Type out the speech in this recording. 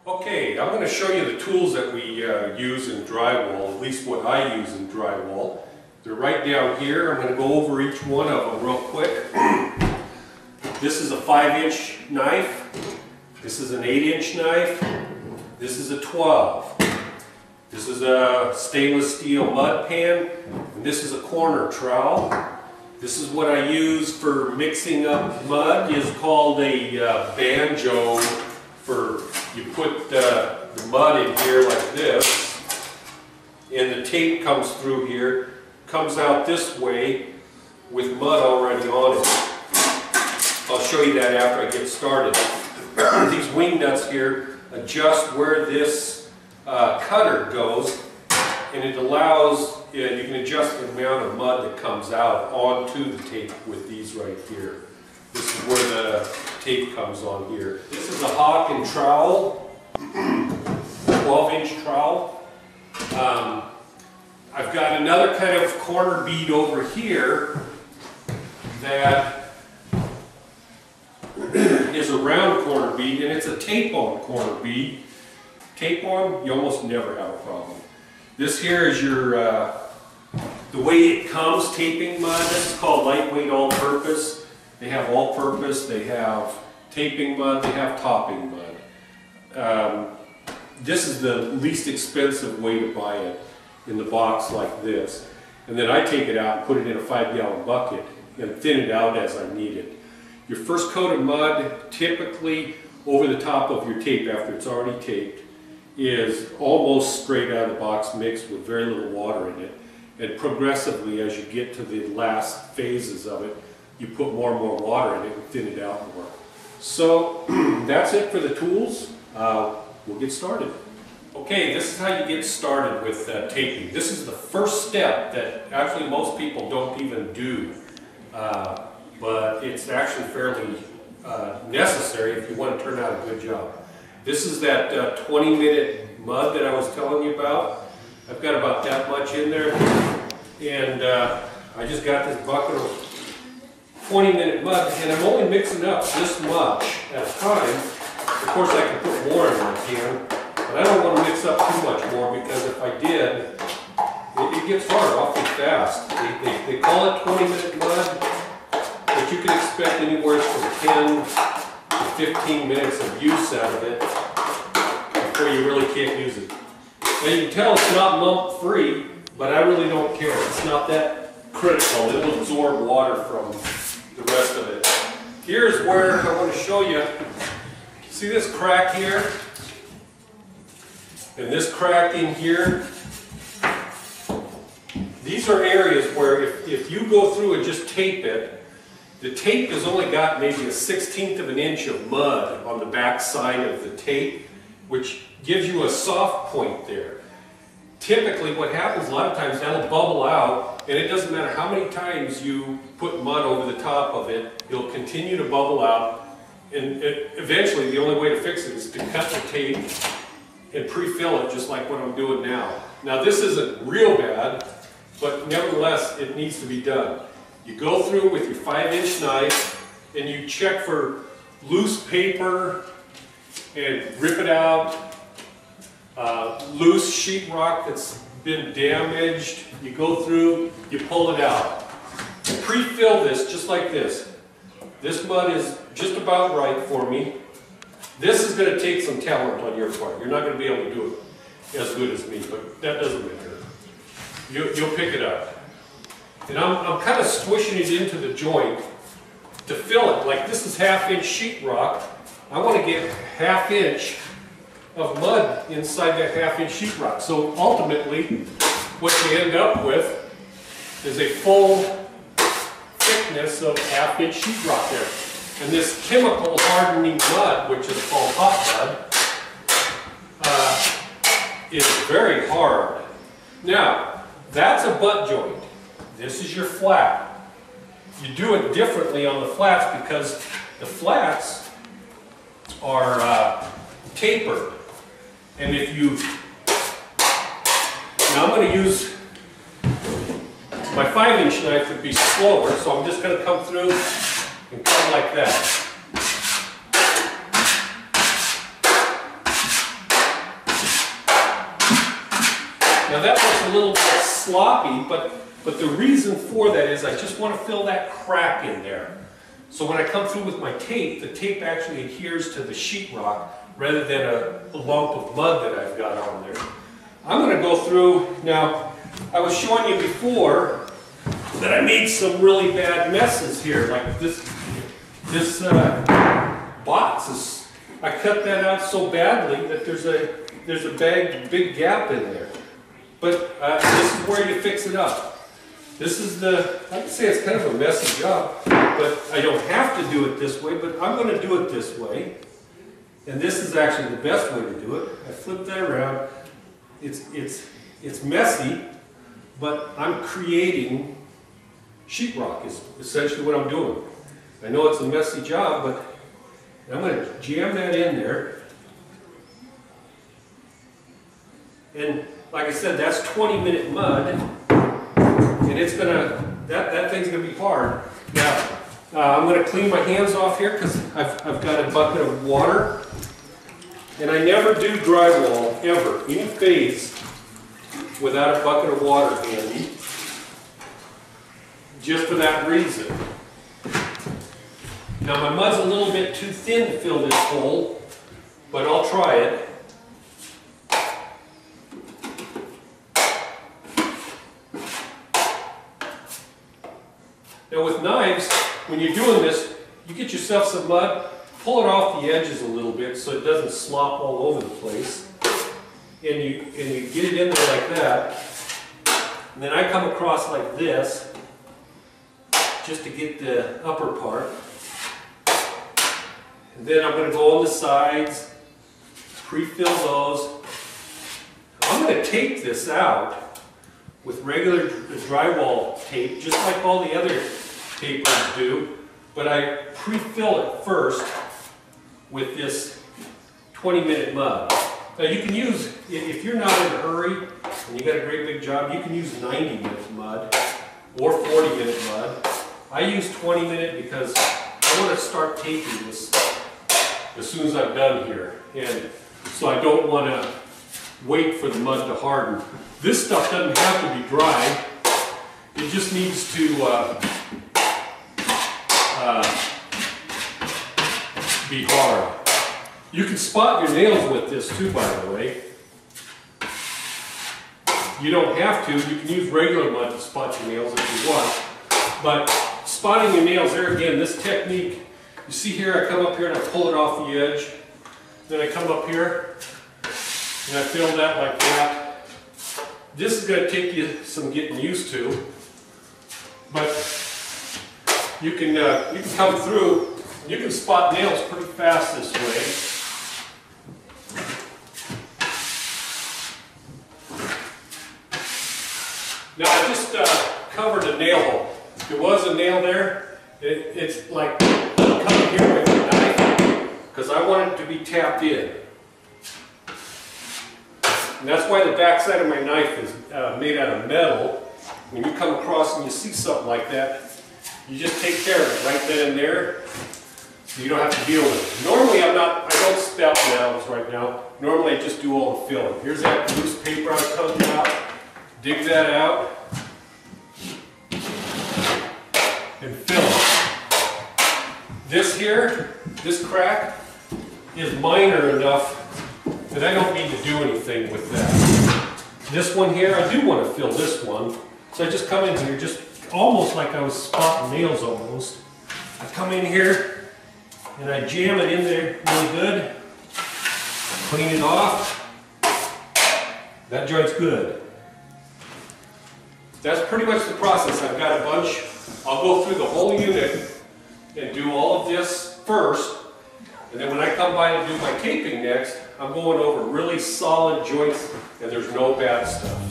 Okay, I'm going to show you the tools that we use in drywall, at least what I use in drywall. They're right down here. I'm going to go over each one of them real quick. This is a 5-inch knife. This is an 8-inch knife. This is a 12. This is a stainless steel mud pan. And this is a corner trowel. This is what I use for mixing up mud. It's called a banjo. You put the mud in here like this, and the tape comes through here, comes out this way with mud already on it. I'll show you that after I get started. These wing nuts here adjust where this cutter goes, and it allows, you can adjust the amount of mud that comes out onto the tape with these right here. This is where the tape comes on here. This is a hawk and trowel, 12-inch trowel. I've got another kind of corner bead over here that is a round corner bead, and it's a tape-on corner bead. Tape-on, you almost never have a problem. This here is your, the way it comes, taping mud. This is called lightweight all-purpose. They have all-purpose, they have taping mud, they have topping mud. This is the least expensive way to buy it, in the box like this. And then I take it out and put it in a 5-gallon bucket and thin it out as I need it. Your first coat of mud, typically over the top of your tape after it's already taped, is almost straight out of the box, mixed with very little water in it. And progressively, as you get to the last phases of it, you put more and more water in it and thin it out more. So that's it for the tools. We'll get started. Okay, this is how you get started with taping. This is the first step that actually most people don't even do, but it's actually fairly necessary if you want to turn out a good job. This is that 20-minute mud that I was telling you about. I've got about that much in there, and I just got this bucket of 20-minute mud, and I'm only mixing up this much at a time. Of course, I can put more in my can, but I don't want to mix up too much more, because if I did, it gets hard awfully fast. They call it 20-minute mud, but you can expect anywhere from 10 to 15 minutes of use out of it before you really can't use it. Now you can tell it's not lump-free, but I really don't care. It's not that critical. It'll absorb water from the rest of it. Here's where I want to show you. See this crack here? And this crack in here? These are areas where if you go through and just tape it, the tape has only got maybe a 1/16 of an inch of mud on the back side of the tape, which gives you a soft point there. Typically what happens a lot of times, that'll bubble out, and it doesn't matter how many times you put mud over the top of it, it'll continue to bubble out, and eventually the only way to fix it is to cut the tape and pre-fill it just like what I'm doing now. Now this isn't real bad, but nevertheless it needs to be done. You go through with your 5-inch knife and you check for loose paper and rip it out. Loose sheetrock that's been damaged, you go through, you pull it out. You pre-fill this just like this. This mud is just about right for me. This is going to take some talent on your part. You're not going to be able to do it as good as me, but that doesn't matter. You'll pick it up. And I'm kind of squishing it into the joint to fill it. Like this is 1/2-inch sheetrock. I want to get 1/2 inch of mud inside that 1/2-inch sheetrock. So ultimately, what you end up with is a full thickness of 1/2-inch sheetrock there. And this chemical hardening mud, which is called hot mud, is very hard. Now, that's a butt joint. This is your flat. You do it differently on the flats because the flats are tapered. And if you, now I'm going to use, my 5-inch knife would be slower, so I'm just going to come through and cut like that. Now that looks a little bit sloppy, but the reason for that is I just want to fill that crack in there. So when I come through with my tape, the tape actually adheres to the sheetrock rather than a lump of mud that I've got on there. I'm going to go through, now I was showing you before that I made some really bad messes here, like this box is, I cut that out so badly that there's a big gap in there. But this is where you fix it up. This is I can say it's kind of a messy job, but I don't have to do it this way, but I'm going to do it this way. And this is actually the best way to do it. I flip that around. It's messy, but I'm creating sheetrock is essentially what I'm doing. I know it's a messy job, but I'm going to jam that in there. And like I said, that's 20-minute mud, and it's gonna, that thing's gonna be hard. Now, I'm gonna clean my hands off here because I've got a bucket of water, and I never do drywall ever, any phase, without a bucket of water handy, just for that reason. Now my mud's a little bit too thin to fill this hole, but I'll try it. Now with knives, when you're doing this, you get yourself some mud, pull it off the edges a little bit so it doesn't slop all over the place. And you get it in there like that. And then I come across like this, just to get the upper part. And then I'm going to go on the sides, pre-fill those. I'm going to tape this out with regular drywall tape, just like all the other tapers do, but I pre-fill it first with this 20-minute mud. Now you can use, if you're not in a hurry and you got a great big job, you can use 90-minute mud or 40-minute mud. I use 20-minute because I want to start taping this as soon as I'm done here, and so I don't want to wait for the mud to harden. This stuff doesn't have to be dry. It just needs to be hard. You can spot your nails with this too, by the way. You don't have to. You can use regular mud to spot your nails if you want. But spotting your nails, there again, this technique, you see here, I come up here and I pull it off the edge. Then I come up here and I fill that like that. This is going to take you some getting used to, but you can come through. You can spot nails pretty fast this way. Now I just covered a nail hole. There was a nail there. It's like coming here with a knife because I want it to be tapped in. And that's why the back side of my knife is made out of metal. When you come across and you see something like that, you just take care of it right then and there. So you don't have to deal with it. Normally I don't spout nails right now. Normally I just do all the filling. Here's that loose paper I was telling you about. Dig that out and fill it. This here, this crack, is minor enough that I don't need to do anything with that. This one here, I do want to fill this one. So I just come in here, just almost like I was spotting nails almost. I come in here and I jam it in there really good. Clean it off. That joint's good. That's pretty much the process. I've got a bunch. I'll go through the whole unit and do all of this first. And then when I come by to do my taping next, I'm going over really solid joints and there's no bad stuff.